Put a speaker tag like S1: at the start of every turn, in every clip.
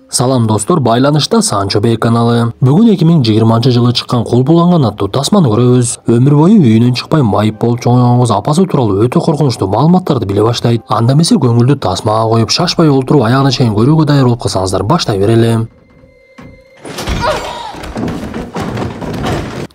S1: Салам достор, байланышта Санчо Бей каналы. Бүгүн 2020-жылы чыккан кол буланган аттуу тасманы көрөбүз. Өмүр бою үйүнөн чыкпай майып болуп чоңойгон кыз апасы тууралуу өтө коркунучтуу маалыматтарды биле баштайт. Анда эмесе көңүлдү тасмага коюп, шашпай олтуруп аягына чейин көрүүгө даяр болуп калсаңыздар баштай берели.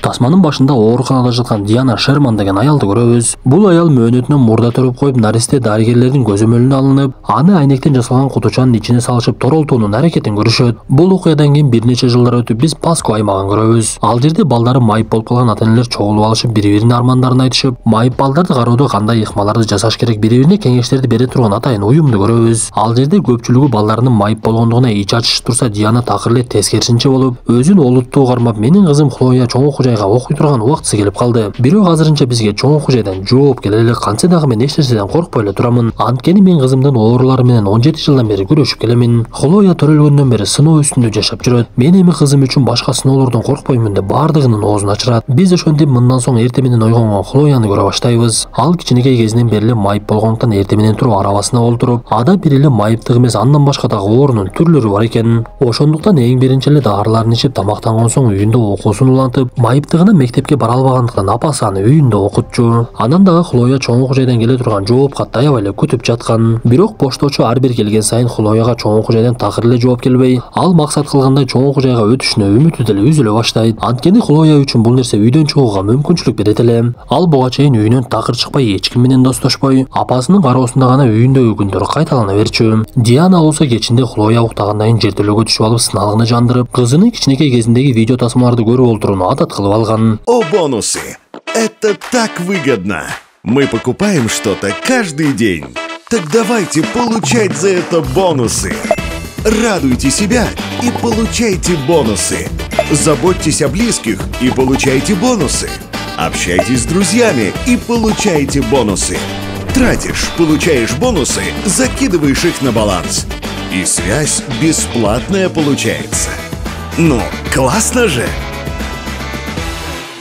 S1: Тасманын башында ооруканада жаткан Диана Шерман деген аялды көрөбүз. Бул аял мөөнөтүнөн мурда төрөп коюп, наристе дарыгерлердин көзөмөлүнө алынып, аны айнектен жасалган кутучанын ичине салышып торолтуунун аракетин көрүшөт. Бул окуядан кийин бир нече жылдар өтүп биз Паско аймагын көрөбүз. Ал жерде балдары майып болуп калган ата-энелер чогулуп алышып, бири-биринин армандарын айтышып, майып балдарды кароодо кандай ыкмаларды жасаш керек, бири-бирине кеңештерди бере турган атайын уюмду көрөбүз. Ал жерде көпчүлүгү балдарынын майып болгондугуна ич ачышып турса, Диана такыр эле тескерисинче болуп, өзүн олуттуу кармап, менин кызым Хлоя чоң окуу жайга окуй турган убактысы келип калды. Бирок азырынча бизге чоң окуу жайдан жооп келе элек, кантсе дагы мен эч нерседен коркпой эле турамын. Анткени мен кызымдын оорулары менен 17 жылдан бери күрөшүп келемин. Хлоя төрөлгөндөн бери сыноо үстүндө жашап жүрөт. Мен эми кызым үчүн башка сыноолордон коркпоймун деп бардыгынын оозун ачырат. Биз ошентип мындан соң эрте менен ойгонгон Хлояны көрө баштайбыз. Ал кичинекей кезинен бери эле майып болгондуктан эрте менен туруп арабасына олтуруп, ада бир эле майыптык эмес, андан башка дагы оорунун түрлөрү бар экен. Ошондуктан эң биринчи эле дарыларын ичип, тамактанган соң үйүндө окуусун улантып, майыптыгына мектепке бара албагандыктан апасы аны үйүндө окутчу. Анан дагы Хлоя чоң окуу жайдан келе турган жооп катты аябай эле күтүп жаткан. Бирок пошточу ар бир келген сайын Хлояга чоң окуу жайдан такыр эле жооп келбей, ал максат кылгандай чоң окуу жайга өтүшүнө үмүтү деле үзүлө баштайт. Анткени Хлоя үчүн бул нерсе үйдөн чыгууга мүмкүнчүлүк берет эле. Ал буга чейин үйүнөн такыр чыкпай, эч ким менен достошпой, апасынын кароосунда гана үйүндөгү күндөр кайталана берчү. Диана болсо кечинде Хлоя уктагандан кийин жертөлөгө түшүп алып, сыналгыны жандырып, кызынын кичинекей кезиндеги видео тасмаларды көрүп олтурууну адат кылып алган.
S2: О, бонусы! Это так выгодно! Мы покупаем что-то каждый день. Так давайте получать за это бонусы. Радуйте себя и получайте бонусы. Заботьтесь о близких и получайте бонусы. Общайтесь с друзьями и получайте бонусы. Тратишь, получаешь бонусы, закидываешь их на баланс. И связь бесплатная получается. Ну, классно же!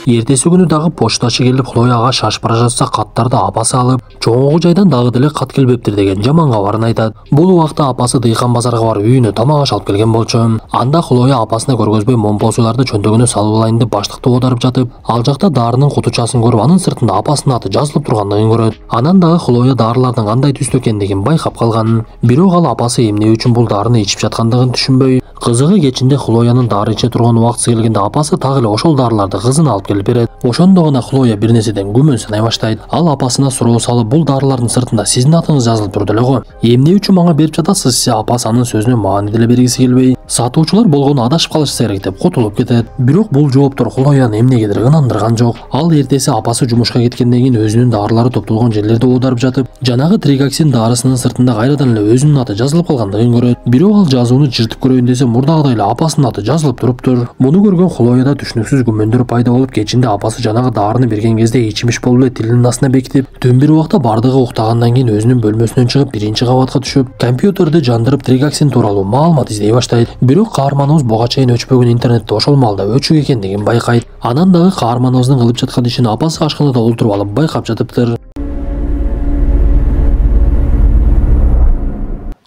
S1: Эртеси күнү дагы почтачы келип Хлояга шашып бара жатса, каттарды апасы алып, чоң окуу жайдан дагы деле кат келбептир деген жаман кабарын айтат. Бул убакта апасы Дыйкан базарга барып үйүнө тамак аш алып келген болчу. Анда Хлоя апасына көргөзбөй момпосуйларды чөнтөгүнө салып алайын деп баштыкты оодарып жатып, ал жакта дарынын кутучасын көрүп, анын сыртында апасынын аты жазылып тургандыгын көрөт. Анан дагы Хлоя дарылардын кандай түстө экендигин байкап калган. Бирок ал апасы эмне үчүн бул дарыны ичип жаткандыгын түшүнбөй, кызыгы кечинде Хлоянын дары иче турган убактысы келгенде апасы так эле ошол дарыларды кызына алып келип берет. Ошондо гана Хлоя бир нерседен күмөн санай баштайт. Ал апасына суроо салып, бул дарылардын сыртында сиздин атыңыз жазылып турду эле го. Эмне үчүн мага берип жатасыз? Апасы анын сөзүнө маани деле бергиси келбей, сатуучулар болгону адашып калышса керек деп кутулуп кетет. Бирок бул жооптор Хлояны эмнегедир ынандырган жок. Ал эртеси апасы жумушка кеткенден кийин өзүнүн дарылары топтолгон жерлерди оодарып жатып, жанагы тригоксин дарысынын сыртында кайрадан эле өзүнүн аты жазылып калгандыгын көрөт. Бирок ал жазууну жыртып көрөйүн десе, мурдагыдай эле апасынын аты жазылып туруптур. Муну көргөн Хлояда түшүнүксүз күмөндөр пайда болуп, кечинде апасы жанагы дарыны берген кезде ичимиш болуп эле тилинин астына бекитип, түн бир убакта бардыгы уктагандан кийин өзүнүн бөлмөсүнөн чыгып, биринчи кабатка түшүп, компьютерди жандырып тригоксин тууралуу маалымат издей баштайт. Бирок каарманыбыз буга чейин өчпөгөн интернетте ошол маалда өчүк экендигин байкайт. Анан дагы каарманыбыздын кылып жаткан ишин апасы ашканада олтуруп алып байкап жатыптыр.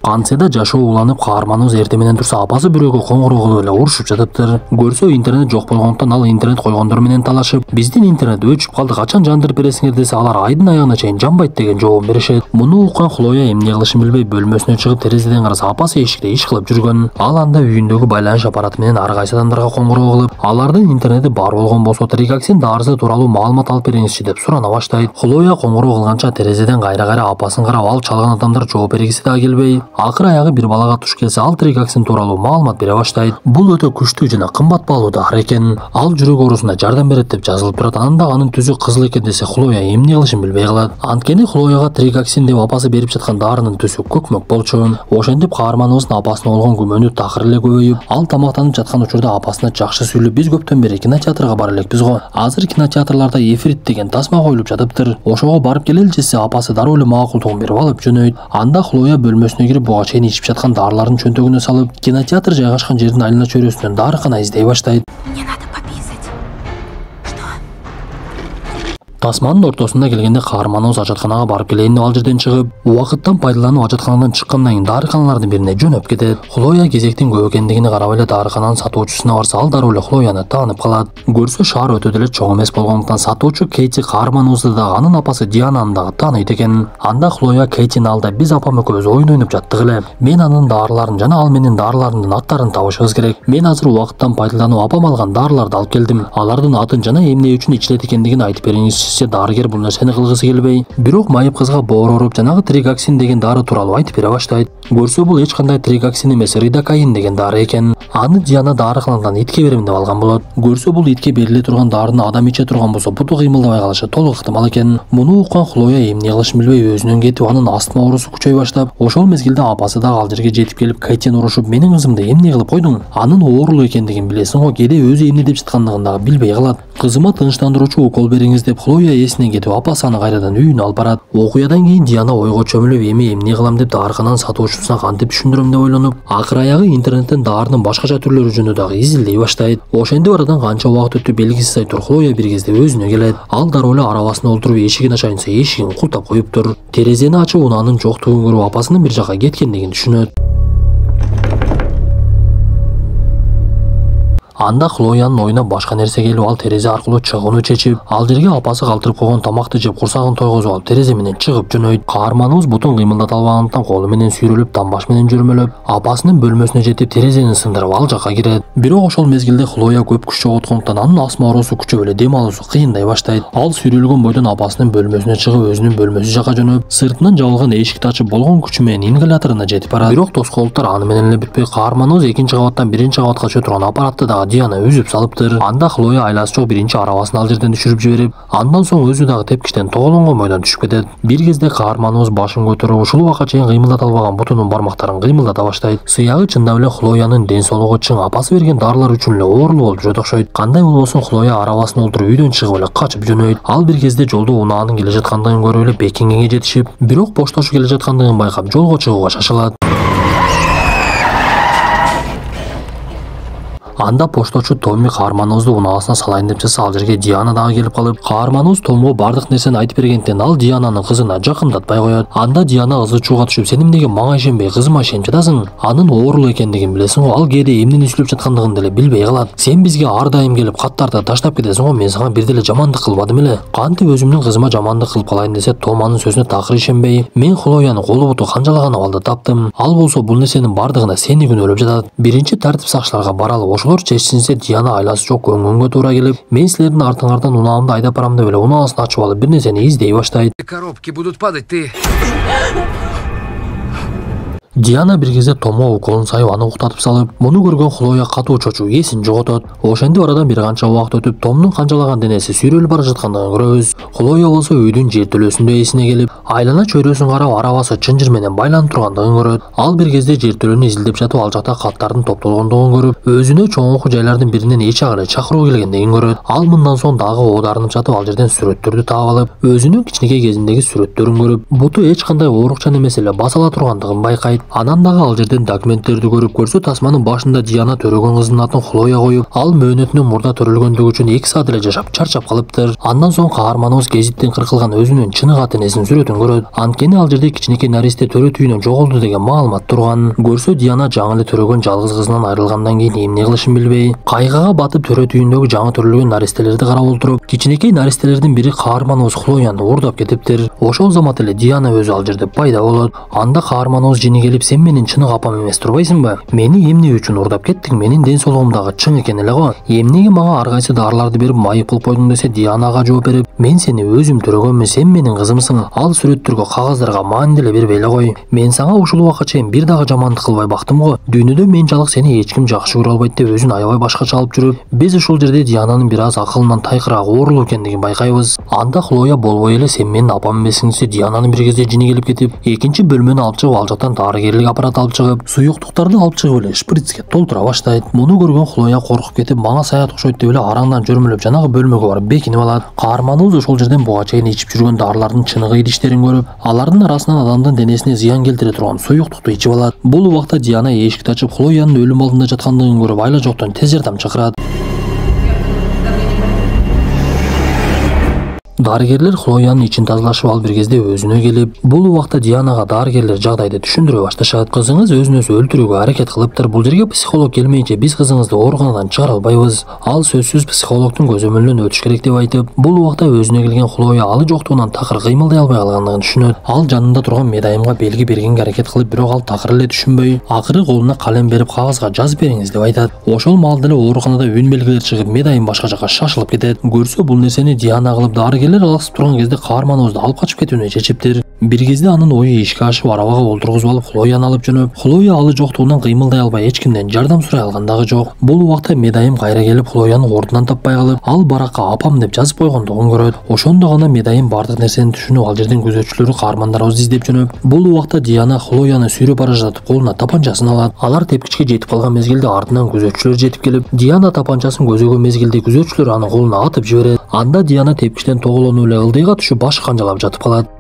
S1: Кантсе да жашоо уланып, каарманыбыз эрте менен турса, апасы бирөөгө коңгуроо кылып эле урушуп жатыптыр. Көрсө интернет жок болгондуктан ал интернет койгондор менен талашып, биздин интернет өчүп калды, качан жандырып бересиңер десе, алар айдын аягына чейин жанбайт деген жообун беришет. Муну уккан Хлоя эмне кылышын билбей бөлмөсүнө чыгып, терезеден караса, апасы эшикте иш кылып жүргөн. Ал анда үйүндөгү байланыш аппараты менен ар кайсы адамдарга коңгуроо кылып, алардын интернети бар болгон болсо, тригоксин дарысы тууралуу маалымат алып бериңизчи деп сурана баштайт. Хлоя коңгуроо кылганча терезеден кайра апасын карап, ал чалган адамдар жооп бергиси да келбей, акыр аягы бир балага туш келсе, ал тригоксин тууралуу маалымат бере баштайт. Бул өтө күчтүү жана кымбат баалуу дары экен. Ал жүрөк оорусуна жардам берет деп жазылып турат. Анда анын түзү кызыл экен десе, Хлоя эмне кылышын билбей калат. Анткени Хлояга тригоксин деп апасы берип жаткан дарынын түсү көкмөк болчу. Ошентип каарманыбыздын апасына болгон күмөнү такыр эле көбөйүп, ал тамактанып жаткан учурда апасына жакшы сүйлөп, биз көптөн бери кинотеатрга бара элекпиз го. Азыр кинотеатрларда Ефрит деген тасма коюлуп жатыптыр. Ошого барып келеличи десе, апасы дароо эле макулдугун берип алып жөнөйт. Анда Хлоя бөлмөсүнө кирип, буга чейин ичип жаткан дарыларын чөнтөгүнө салып, кинотеатр жайгашкан жердин айылына чөйрөсүнөн дарыкана издей баштайт. Тасманын ортосунда келгенде каарманыбыз ажатканага барып келейин деп ал жерден чыгып, убакыттан пайдаланып ажатканадан чыккандан кийин дарыканалардын бирине жөнөп кетет. Хлоя кезектин көп экендигине карап эле дарыкананын сатуучусуна барса, ал дароо эле Хлояны таанып калат. Көрсө шаар өтө деле чоң эмес болгондуктан сатуучу Кейти каарманыбызды дагы анын апасы Диананы дагы тааныйт экен. Анда Хлоя Кейтини алда биз апам экөөбүз оюн ойноп жаттык эле. Мен анын дарыларын жана ал менин дарыларымдын аттарын табышыбыз керек. Мен азыр убакыттан пайдаланып апам алган дарыларды алып келдим. Алардын атын жана эмне үчүн ичилет экендигин айтып бериңизчи. Дарыгер бул нерсени кылгысы келбей, бирок майып кызга боор ооруп жанагы тригоксин деген дары тууралуу айтып бере баштайт. Көрсө бул эч кандай тригоксин эмес, ридокаин деген дары экен. Аны Диана дарыканадан итке берем деп алган болот. Көрсө бул итке бериле турган дарыны адам иче турган болсо буту кыймылдабай калышы толук ыктымал экен. Муну уккан Хлоя эмне кылышын билбей өзүнөн кетип, анын астма оорусу күчөй баштап, ошол мезгилде апасы дагы ал жерге жетип келип Кейтини урушуп, менин кызымды эмне кылып койдуң? Анын оорулуу экендигин билесиң го, кээде өзү эмне деп жаткандыгын дагы билбей калат. Кызыма тынчтандыруучу укол бериңиз деп Хлоя эсинен кетип, апасы аны кайрадан үйүнө алып барат. Окуядан кийин Диана ойго чөмүлүп, эмне кылам деп дарыкананын сатуучусуна кантип түшүндүрөм деп ойлонуп, акыр аягы интернеттен дарынын башкача түрлөрү жөнүндө дагы изилдей баштайт. Ошентип арадан канча убакыт өтүп белгисиз айтор Хлоя бир кезде өзүнө келет. Ал дароо эле арабасына олтуруп эшигин ачайынса эшигин култап коюптур. Терезени ачып унаанын жоктугун көрүп апасынын бир жакка кеткендигин түшүнөт. Анда Хлоянын оюна башка нерсе келип, ал терезе аркылуу чыгууну чечип, ал жерге апасы калтырып койгон тамакты жеп курсагын тойгозуп алып терезе менен чыгып жөнөйт. Каарманыбыз бутун кыймылдата албагандыктан колу менен сүйрөлүп, тамбаш менен жүрмөлөп, апасынын бөлмөсүнө жетип терезени сындырып ал жакка кирет. Бирок ошол мезгилде Хлоя көп күч жоготкондуктан анын астма оорусу күчөп эле дем алуусу кыйындай баштайт. Ал сүйрөлгөн бойдон апасынын бөлмөсүнө чыгып, өзүнүн бөлмөсү жакка жөнөп, сыртынан жабылган эшикти ачып болгон күчү менен ингаляторуна жетип барат. Бирок тоскоолдуктар аны менен эле бүтпөй, каарманыбыз экинчи кабаттан биринчи кабатка өтө турган аппаратты дагы Диана үзүп салып. Анда Хлоя айласы жок биринчи арабасын ал жерден түшүрүп жиберип, андан соң өзү дагы тепкичтен тоголонгон бойдон түшүп кетет. Бир кезде каарманыбыз башын көтөрүп, ушул убакка чейин кыймылдата албаган бутунун бармактарын кыймылдата баштайт. Сыягы чындап эле Хлоянын ден соолугу чың, апасы берген дарылар үчүн эле оорулуу болуп жүрөт окшойт. Кандай болбосун Хлоя арабасына олтуруп үйдөн чыгып эле качып жөнөйт. Ал бир кезде жолдо унаанын келе жаткандыгын көрүп эле Бекингенге жетишип, бирок пошташы келе жаткандыгын байкап жолго чыгууга шашылат. Анда пошточу Томми каарманыбызды унаасына салайын деп жатса, ал жерге Диана дагы келип калып, каарманыбыз Томго бардык нерсени айтып бергенден ал Диананын кызына жакындатпай коет. Анда Диана ызы чууга түшүп, сен эмнеге мага ишенбей кызыма ишенип жатасың? Анын оорулуу экендигин билесиң го, ал кээде эмнени сүйлөп жаткандыгын деле билбей калат. Сен бизге ар дайым келип каттарды таштап кетесиң го, мен сага бир деле жамандык кылбадым эле. Кантип өзүмдүн кызыма жамандык кылып калайын десе, Том анын сөзүнө такыр ишенбей, мен Хлояны колу буту канжалаган абалда таптым. Ал болсо бул нерсенин бардыгына сени күнөөлөп жатат. Биринчи тартип сакчыларга баралы, ошолор чечсинсе Диана айласы жок көңгөнгө туура келип, мен силердин артыңардан унаамды айдап барам деп эле унаасын ачып алып бир нерсени издей баштайт.
S3: Коробки будут падать, ты.
S1: Диана бир кезде Томго уколун сайып аны уктатып салып, муну көргөн Хлоя катуу чочуп эсин жоготот. Ошентип арадан бир канча убакыт өтүп, Томдун канжалаган денеси сүйрөлүп бара жаткандыгын көрөбүз. Хлоя болсо үйдүн жертөлөсүндө эсине келип, айлана чөйрөсүн карап, арабасы чынжыр менен байланып тургандыгын көрөт. Ал бир кезде жертөлөнү изилдеп жатып, ал жакта каттардын топтолгондугун көрүп, өзүнө чоңку жайлардын биринен эч агылы чакыруу келгендигин көрөт. Ал мындан соң дагы оодарынып жатып, ал жерден сүрөттөрдү таап алып, өзүнүн кичинекей кезиндеги сүрөттөрүн көрүп, буту эч кандай оорукчан эмес эле баса ала тургандыгын байкайт. Анан дагы ал жерден документтерди көрүп, көрсө тасманын башында Диана төрөгөн кызынын атын Хлоя коюп, ал мөөнөтүнүн мурда төрөлгөндүгү үчүн 2 саат эле жашап чарчап калыптыр. Андан соң каарманыбыз гезиттен кыркылган өзүнүн чынык аты энесинин сүрөтүн көрөт. Анткени ал жерде кичинекей наристе төрө түйүнөн жоголду деген маалымат турган. Көрсө Диана жаңы эле төрөгөн жалгыз кызынан айрылгандан кийин эмне кылышын билбей, кайгыга батып төрө түйүндөгү жаңы төрөлгөн наристелерди карап олтуруп, кичинекей наристелердин бири каарманыбыз Хлояны уурдап кетиптир. Ошол замат эле Диана өзү ал жерде пайда болот. Анда каарманыбыз жини келип, сен менин чынык апам эмес турбайсыңбы? Мени эмне үчүн уурдап кеттиң? Менин ден соолугум дагы чың экен эле го. Эмнеге мага ар кайсы дарыларды берип майып кылып койдуң десе, Дианага жооп берип, мен сени өзүм төрөгөнмүн, сен менин кызымсың. Ал сүрөттөргө, кагаздарга маани деле бербей эле кой. Мен сага ушул убакка чейин бир дагы жамандык кылбай бактым го. Дүйнөдө менчалык сени эч ким жакшы көрө албайт деп өзүн аябай башкача алып жүрүп, биз ушул жерде Диананын бир аз акылынан тайкыраак оорулуу экендигин байкайбыз. Анда Хлоя болбой эле, сен менин апам эмесиң десе, Диананын бир кезде жини келип кетип, экинчи бөлмөнү алып чыгып, ал жактан дарыгерлик аппарат алып чыгып, суюктуктарды алып чыгып эле шприцке толтура баштайт. Муну көргөн Хлоя коркуп кетип, мага саят окшойт деп эле араңдан жөрмөлөп жанагы бөлмөгө барып бекинип алат. Каарманыбыз ошол жерден буга чейин ичип жүргөн дарылардын чыныгы идиштерин көрүп, алардын арасынан адамдын денесине зыян келтире турган суюктукту ичип алат. Бул убакта Диана эшикти ачып, Хлоянын өлүм алдында жаткандыгын көрүп, айла жоктон тез жардам чакырат. Дарыгерлер Хлоянын ичин тазалашып алып бир кезде өзүнө келип, бул убакта Дианага дарыгерлер жагдайды түшүндүрө башташат. Кызыңыз өзүн-өзү өлтүрүүгө аракет кылыптыр. Бул жерге психолог келмейинче биз кызыңызды ооруканадан чыгара албайбыз. Ал сөзсүз психологдун көзөмөлүнөн өтүш керек деп айтып, бул убакта өзүнө келген Хлоя алы жоктугунан такыр кыймылдай албай калгандыгын түшүнөт. Ал жанында турган Медайымга белги бергенге аракет кылып, бирок ал такыр эле түшүнбөй, акыры колуна калем берип кагазга жазып бериңиз деп айтат. Ошол маалда эле ооруканада үн белгилер чыгып, Медайым башка жакка шашылып кетет. Көрсө бул нерсени Диана кылып, дарыгерлер алаксып турган кезде каарманыбызды алып качып кетүүнү чечиптир. Бир кезде анын ою ишке ашып, арабага олтургузуп алып, Хлояны алып жөнөп, Хлоя алы жоктугунан кыймылдай албай эч кимден жардам сурай алган дагы жок. Бул убакта Медайым кайра келип, Хлояны ордунан таппай калып, ал баракка апам деп жазып койгондугун көрөт. Ошондо гана Медайым бардык нерсени түшүнүп, ал жердин күзөтчүлөрү каармандарыбызды издеп жөнөп, бул убакта Диана Хлояны сүйрөп бара жатып, колуна тапанчасын алат. Алар тепкичке жетип калган мезгилде артынан күзөтчүлөр жетип келип, Диана тапанчасын көзөгөн мезгилде күзөтчүлөр аны колуна атып жиберет. Анда Диана тепкичтен тоголонуп эле ылдыйга түшүп, башы канжалап жатып калат.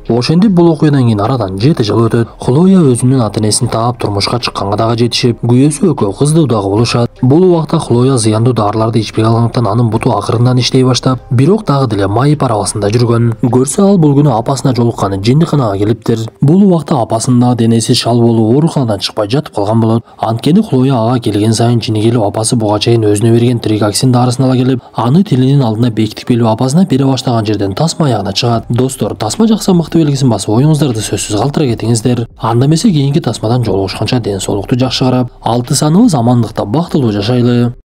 S1: Ошентип бул окуядан кийин арадан 7 жыл өтөт. Хлоя өзүнүн ата-энесин таап турмушка чыкканга дагы жетишип, күйөөсү экөө кыздуу дагы болушат. Бул убакта Хлоя зыяндуу дарыларды ичпей калгандыктан анын буту акырындан иштей баштап, бирок дагы деле майып арабасында жүргөн. Көрсө ал бул күнү апасына жолукканы жиндиканага келиптир. Бул убакта апасынын да денеси шал болуп, ооруканадан чыкпай жатып калган болот. Анткени Хлоя ага келген сайын жини келип, апасы буга чейин өзүнө берген тригоксин дарысын ала келип, аны тилинин алдына бекитип келип, апасына бере баштаган жерден тасма аягына чыгат. Достор, тасма жакса мыкты белгисин басып, оюңуздарды сөзсүз калтыра кетиңиздер. Анда эмесе кийинки тасмадан жолугушканча ден соолукту жакшы карап, 6 саныбыз амандыкта бактылуу жашайлы.